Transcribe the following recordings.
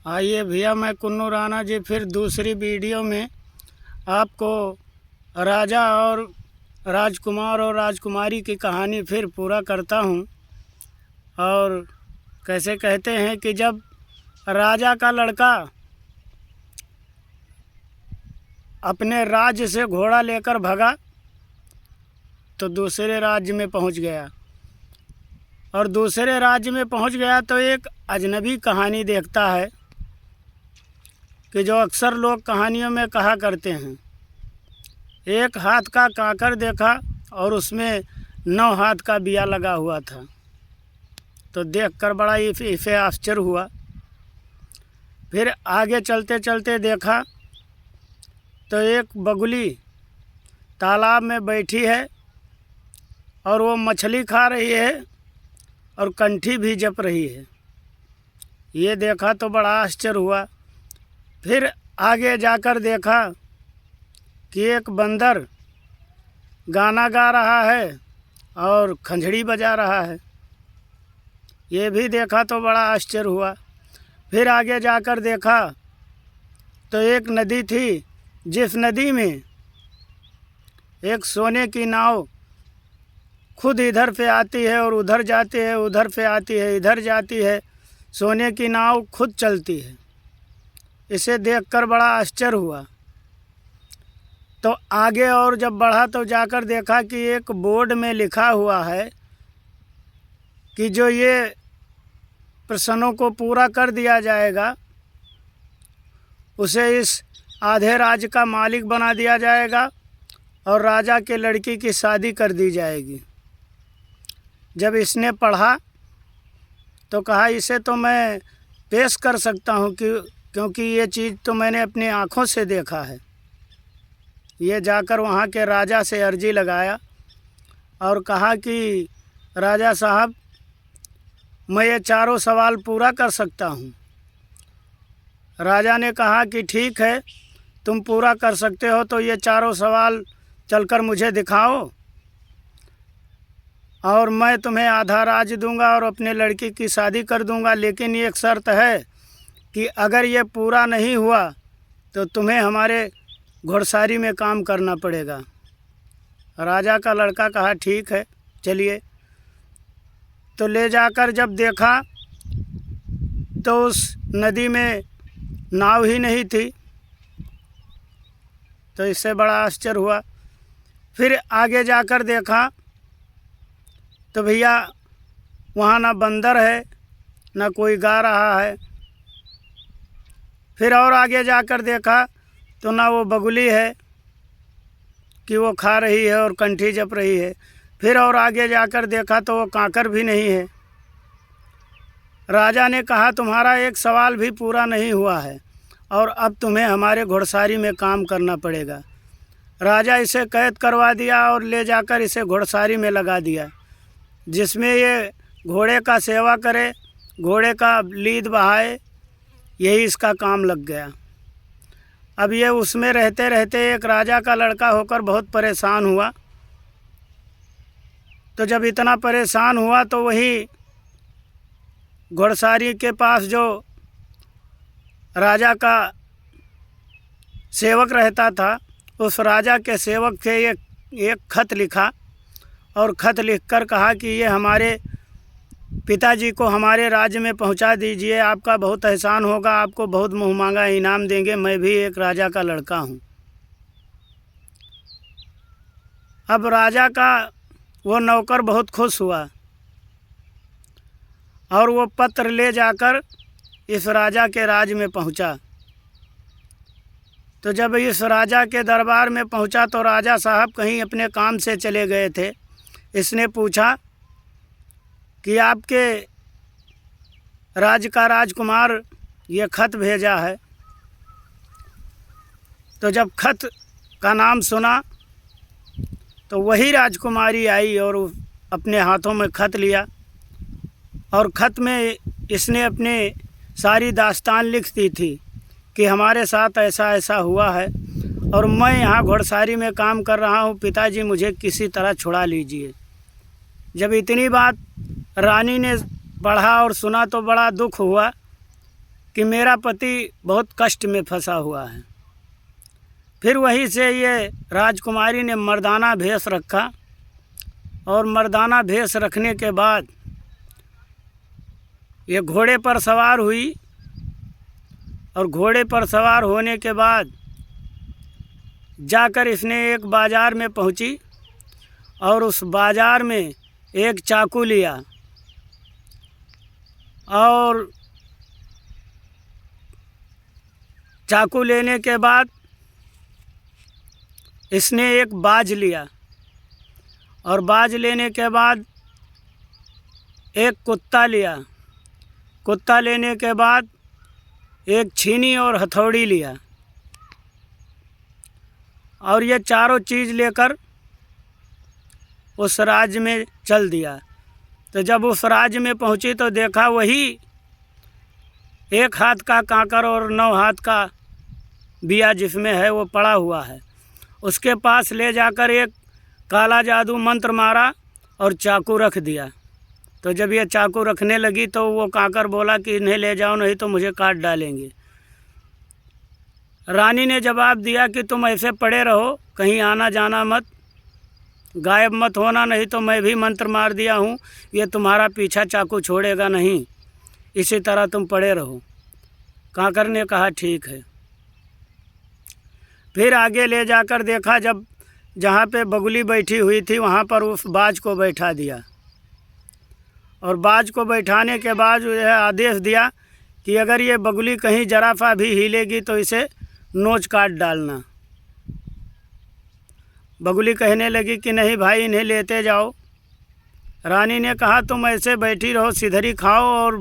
आइए भैया, मैं कुन्नू राणा जी फिर दूसरी वीडियो में आपको राजा और राजकुमार और राजकुमारी की कहानी फिर पूरा करता हूँ। और कैसे कहते हैं कि जब राजा का लड़का अपने राज्य से घोड़ा लेकर भगा तो दूसरे राज्य में पहुँच गया, और दूसरे राज्य में पहुँच गया तो एक अजनबी कहानी देखता है कि जो अक्सर लोग कहानियों में कहा करते हैं। एक हाथ का काकर देखा और उसमें 9 हाथ का बिया लगा हुआ था, तो देखकर बड़ा इसे आश्चर्य हुआ। फिर आगे चलते चलते देखा तो एक बगुली तालाब में बैठी है और वो मछली खा रही है और कंठी भी जप रही है। ये देखा तो बड़ा आश्चर्य हुआ। फिर आगे जाकर देखा कि एक बंदर गाना गा रहा है और खंजड़ी बजा रहा है। ये भी देखा तो बड़ा आश्चर्य हुआ। फिर आगे जाकर देखा तो एक नदी थी, जिस नदी में एक सोने की नाव खुद इधर पे आती है और उधर जाती है, उधर पे आती है, इधर जाती है। सोने की नाव खुद चलती है। इसे देखकर बड़ा आश्चर्य हुआ। तो आगे और जब बढ़ा तो जाकर देखा कि एक बोर्ड में लिखा हुआ है कि जो ये प्रश्नों को पूरा कर दिया जाएगा उसे इस आधे राज्य का मालिक बना दिया जाएगा और राजा के लड़की की शादी कर दी जाएगी। जब इसने पढ़ा तो कहा इसे तो मैं पेश कर सकता हूँ क्योंकि ये चीज़ तो मैंने अपनी आँखों से देखा है। ये जाकर वहाँ के राजा से अर्जी लगाया और कहा कि राजा साहब, मैं ये चारों सवाल पूरा कर सकता हूँ। राजा ने कहा कि ठीक है, तुम पूरा कर सकते हो तो ये चारों सवाल चलकर मुझे दिखाओ और मैं तुम्हें आधा राज्य दूंगा और अपने लड़की की शादी कर दूंगा। लेकिन एक शर्त है कि अगर ये पूरा नहीं हुआ तो तुम्हें हमारे घुड़सवारी में काम करना पड़ेगा। राजा का लड़का कहा ठीक है, चलिए। तो ले जाकर जब देखा तो उस नदी में नाव ही नहीं थी, तो इससे बड़ा आश्चर्य हुआ। फिर आगे जाकर देखा तो भैया वहाँ ना बंदर है ना कोई गा रहा है। फिर और आगे जाकर देखा तो ना वो बगुली है कि वो खा रही है और कंठी जप रही है। फिर और आगे जाकर देखा तो वो काकर भी नहीं है। राजा ने कहा तुम्हारा एक सवाल भी पूरा नहीं हुआ है और अब तुम्हें हमारे घुड़सवारी में काम करना पड़ेगा। राजा इसे कैद करवा दिया और ले जाकर इसे घुड़सवारी में लगा दिया, जिसमें ये घोड़े का सेवा करे, घोड़े का लीद बहाए, यही इसका काम लग गया। अब ये उसमें रहते रहते एक राजा का लड़का होकर बहुत परेशान हुआ। तो जब इतना परेशान हुआ तो वही घुड़सवारी के पास जो राजा का सेवक रहता था, उस राजा के सेवक से एक खत लिखा और खत लिखकर कहा कि ये हमारे पिताजी को हमारे राज्य में पहुंचा दीजिए, आपका बहुत एहसान होगा, आपको बहुत मुँहमांगा इनाम देंगे, मैं भी एक राजा का लड़का हूं। अब राजा का वो नौकर बहुत खुश हुआ और वो पत्र ले जाकर इस राजा के राज्य में पहुंचा। तो जब इस राजा के दरबार में पहुंचा तो राजा साहब कहीं अपने काम से चले गए थे। इसने पूछा कि आपके राज्य का राजकुमार ये खत भेजा है। तो जब खत का नाम सुना तो वही राजकुमारी आई और अपने हाथों में खत लिया और खत में इसने अपने सारी दास्तान लिख दी थी कि हमारे साथ ऐसा ऐसा हुआ है और मैं यहाँ घुड़सवारी में काम कर रहा हूँ, पिताजी मुझे किसी तरह छुड़ा लीजिए। जब इतनी बात रानी ने पढ़ा और सुना तो बड़ा दुख हुआ कि मेरा पति बहुत कष्ट में फंसा हुआ है। फिर वहीं से ये राजकुमारी ने मर्दाना भेष रखा और मर्दाना भेष रखने के बाद ये घोड़े पर सवार हुई और घोड़े पर सवार होने के बाद जाकर इसने एक बाज़ार में पहुंची और उस बाज़ार में एक चाकू लिया और चाकू लेने के बाद इसने एक बाज लिया और बाज लेने के बाद एक कुत्ता लिया। कुत्ता लेने के बाद एक छीनी और हथौड़ी लिया और ये चारों चीज़ लेकर उस राज्य में चल दिया। तो जब उस राज्य में पहुंची तो देखा वही 1 हाथ का कांकर और 9 हाथ का बिया जिसमें है वो पड़ा हुआ है। उसके पास ले जाकर एक काला जादू मंत्र मारा और चाकू रख दिया। तो जब ये चाकू रखने लगी तो वो कांकर बोला कि इन्हें ले जाओ, नहीं तो मुझे काट डालेंगे। रानी ने जवाब दिया कि तुम ऐसे पड़े रहो, कहीं आना जाना मत, गायब मत होना, नहीं तो मैं भी मंत्र मार दिया हूँ, ये तुम्हारा पीछा चाकू छोड़ेगा नहीं, इसी तरह तुम पड़े रहो। कांकर ने कहा ठीक है। फिर आगे ले जाकर देखा, जब जहाँ पे बगुली बैठी हुई थी वहाँ पर उस बाज को बैठा दिया और बाज को बैठाने के बाद जो है आदेश दिया कि अगर ये बगुली कहीं जरा सा भी हिलेगी तो इसे नोच काट डालना। बगुली कहने लगी कि नहीं भाई, इन्हें लेते जाओ। रानी ने कहा तुम ऐसे बैठी रहो, सिधरी खाओ और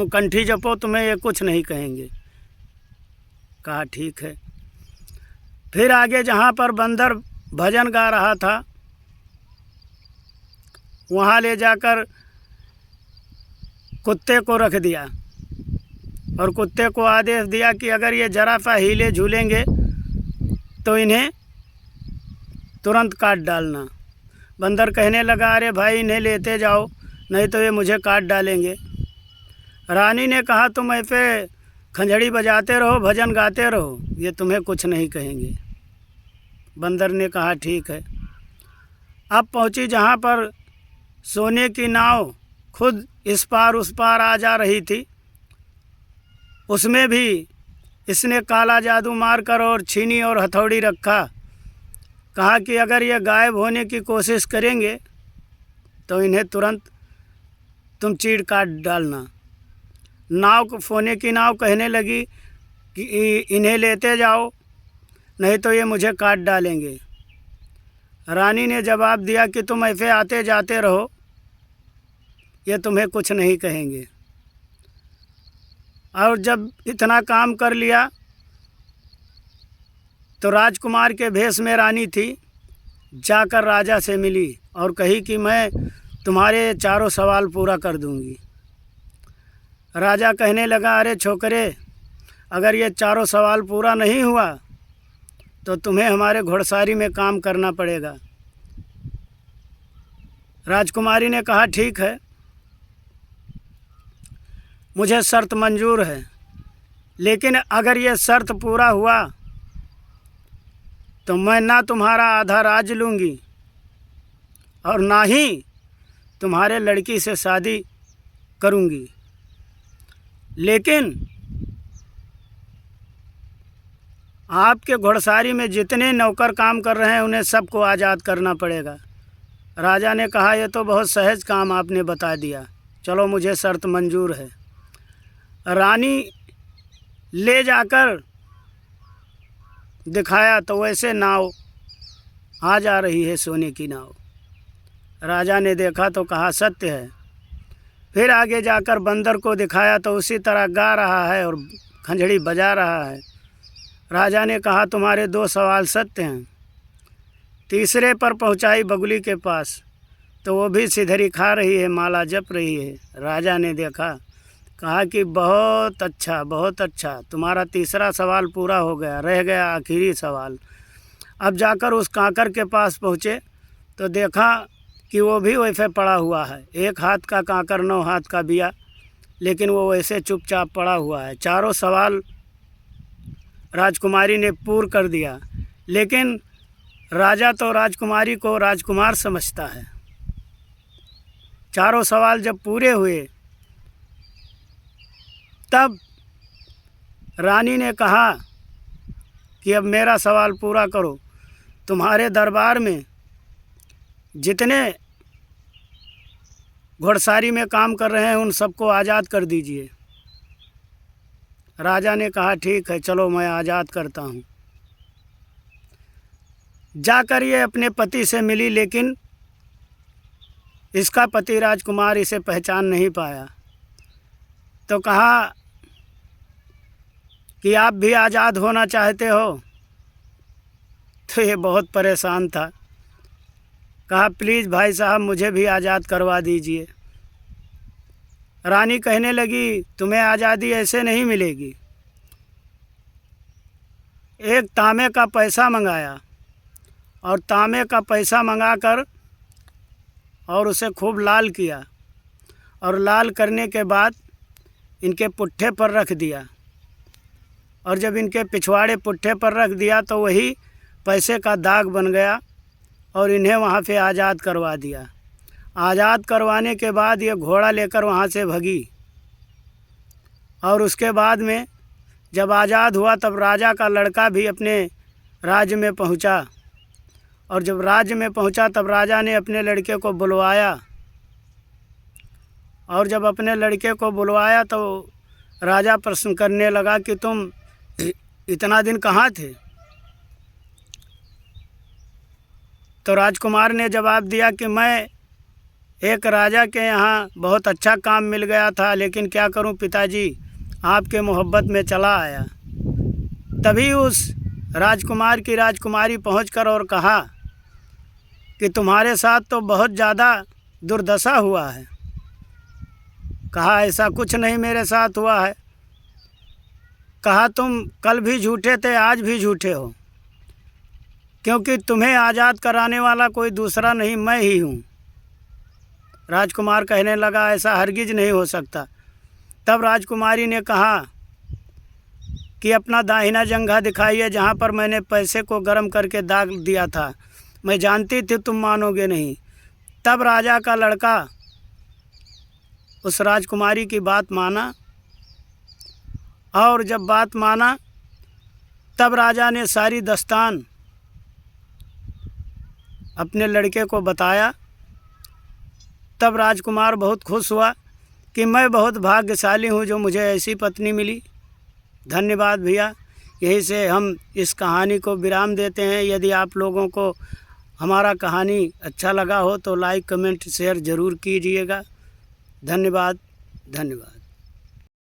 कंठी जपो, तुम्हें ये कुछ नहीं कहेंगे। कहा ठीक है। फिर आगे जहाँ पर बंदर भजन गा रहा था वहाँ ले जाकर कुत्ते को रख दिया और कुत्ते को आदेश दिया कि अगर ये जरा सा हिले झूलेंगे तो इन्हें तुरंत काट डालना। बंदर कहने लगा अरे भाई इन्हें लेते जाओ, नहीं तो ये मुझे काट डालेंगे। रानी ने कहा तुम ऐसे खंजड़ी बजाते रहो, भजन गाते रहो, ये तुम्हें कुछ नहीं कहेंगे। बंदर ने कहा ठीक है। अब पहुंची जहाँ पर सोने की नाव खुद इस पार उस पार आ जा रही थी, उसमें भी इसने काला जादू मारकर और छीनी और हथौड़ी रखा। कहा कि अगर ये गायब होने की कोशिश करेंगे तो इन्हें तुरंत तुम चीड़ काट डालना। नाव को सोने की नाव कहने लगी कि इन्हें लेते जाओ, नहीं तो ये मुझे काट डालेंगे। रानी ने जवाब दिया कि तुम ऐसे आते जाते रहो, ये तुम्हें कुछ नहीं कहेंगे। और जब इतना काम कर लिया तो राजकुमार के भेष में रानी थी, जाकर राजा से मिली और कही कि मैं तुम्हारे चारों सवाल पूरा कर दूंगी। राजा कहने लगा अरे छोकरे, अगर ये चारों सवाल पूरा नहीं हुआ तो तुम्हें हमारे घुड़सवारी में काम करना पड़ेगा। राजकुमारी ने कहा ठीक है, मुझे शर्त मंजूर है, लेकिन अगर ये शर्त पूरा हुआ तो मैं ना तुम्हारा आधा राज लूँगी और ना ही तुम्हारे लड़की से शादी करूँगी, लेकिन आपके घुड़सवारी में जितने नौकर काम कर रहे हैं उन्हें सबको आज़ाद करना पड़ेगा। राजा ने कहा यह तो बहुत सहज काम आपने बता दिया, चलो मुझे शर्त मंजूर है। रानी ले जाकर दिखाया तो वैसे नाव आ जा रही है, सोने की नाव। राजा ने देखा तो कहा सत्य है। फिर आगे जाकर बंदर को दिखाया तो उसी तरह गा रहा है और खंजड़ी बजा रहा है। राजा ने कहा तुम्हारे 2 सवाल सत्य हैं। तीसरे पर पहुंचाई बगुली के पास तो वो भी सिधरी खा रही है, माला जप रही है। राजा ने देखा, कहा कि बहुत अच्छा, तुम्हारा तीसरा सवाल पूरा हो गया, रह गया आखिरी सवाल। अब जाकर उस कांकर के पास पहुँचे तो देखा कि वो भी वैसे पड़ा हुआ है, 1 हाथ का कांकर 9 हाथ का बिया लेकिन वो वैसे चुपचाप पड़ा हुआ है। चारों सवाल राजकुमारी ने पूर्ण कर दिया, लेकिन राजा तो राजकुमारी को राजकुमार समझता है। चारों सवाल जब पूरे हुए तब रानी ने कहा कि अब मेरा सवाल पूरा करो। तुम्हारे दरबार में जितने घुड़सवारी में काम कर रहे हैं उन सबको आज़ाद कर दीजिए। राजा ने कहा ठीक है, चलो मैं आज़ाद करता हूँ। जाकर ये अपने पति से मिली, लेकिन इसका पति राजकुमार इसे पहचान नहीं पाया। तो कहा कि आप भी आज़ाद होना चाहते हो? तो ये बहुत परेशान था। कहा प्लीज़ भाई साहब मुझे भी आज़ाद करवा दीजिए। रानी कहने लगी तुम्हें आज़ादी ऐसे नहीं मिलेगी। एक तांबे का पैसा मंगाया और तांबे का पैसा मंगाकर और उसे खूब लाल किया और लाल करने के बाद इनके पुट्ठे पर रख दिया, और जब इनके पिछवाड़े पुट्ठे पर रख दिया तो वही पैसे का दाग बन गया और इन्हें वहाँ पे आज़ाद करवा दिया। आज़ाद करवाने के बाद ये घोड़ा लेकर वहाँ से भगी, और उसके बाद में जब आज़ाद हुआ तब राजा का लड़का भी अपने राज्य में पहुँचा, और जब राज्य में पहुँचा तब राजा ने अपने लड़के को बुलवाया, और जब अपने लड़के को बुलवाया तो राजा प्रश्न करने लगा कि तुम इतना दिन कहाँ थे? तो राजकुमार ने जवाब दिया कि मैं एक राजा के यहाँ बहुत अच्छा काम मिल गया था, लेकिन क्या करूं पिताजी, आपके मोहब्बत में चला आया। तभी उस राजकुमार की राजकुमारी पहुंचकर और कहा कि तुम्हारे साथ तो बहुत ज़्यादा दुर्दशा हुआ है। कहा ऐसा कुछ नहीं मेरे साथ हुआ है। कहा तुम कल भी झूठे थे, आज भी झूठे हो, क्योंकि तुम्हें आज़ाद कराने वाला कोई दूसरा नहीं, मैं ही हूँ। राजकुमार कहने लगा ऐसा हरगिज़ नहीं हो सकता। तब राजकुमारी ने कहा कि अपना दाहिना जंघा दिखाइए जहाँ पर मैंने पैसे को गर्म करके दाग दिया था। मैं जानती थी तुम मानोगे नहीं। तब राजा का लड़का उस राजकुमारी की बात माना, और जब बात माना तब राजा ने सारी दास्तान अपने लड़के को बताया। तब राजकुमार बहुत खुश हुआ कि मैं बहुत भाग्यशाली हूँ जो मुझे ऐसी पत्नी मिली। धन्यवाद भैया। यहीं से हम इस कहानी को विराम देते हैं। यदि आप लोगों को हमारा कहानी अच्छा लगा हो तो लाइक कमेंट शेयर ज़रूर कीजिएगा। धन्यवाद।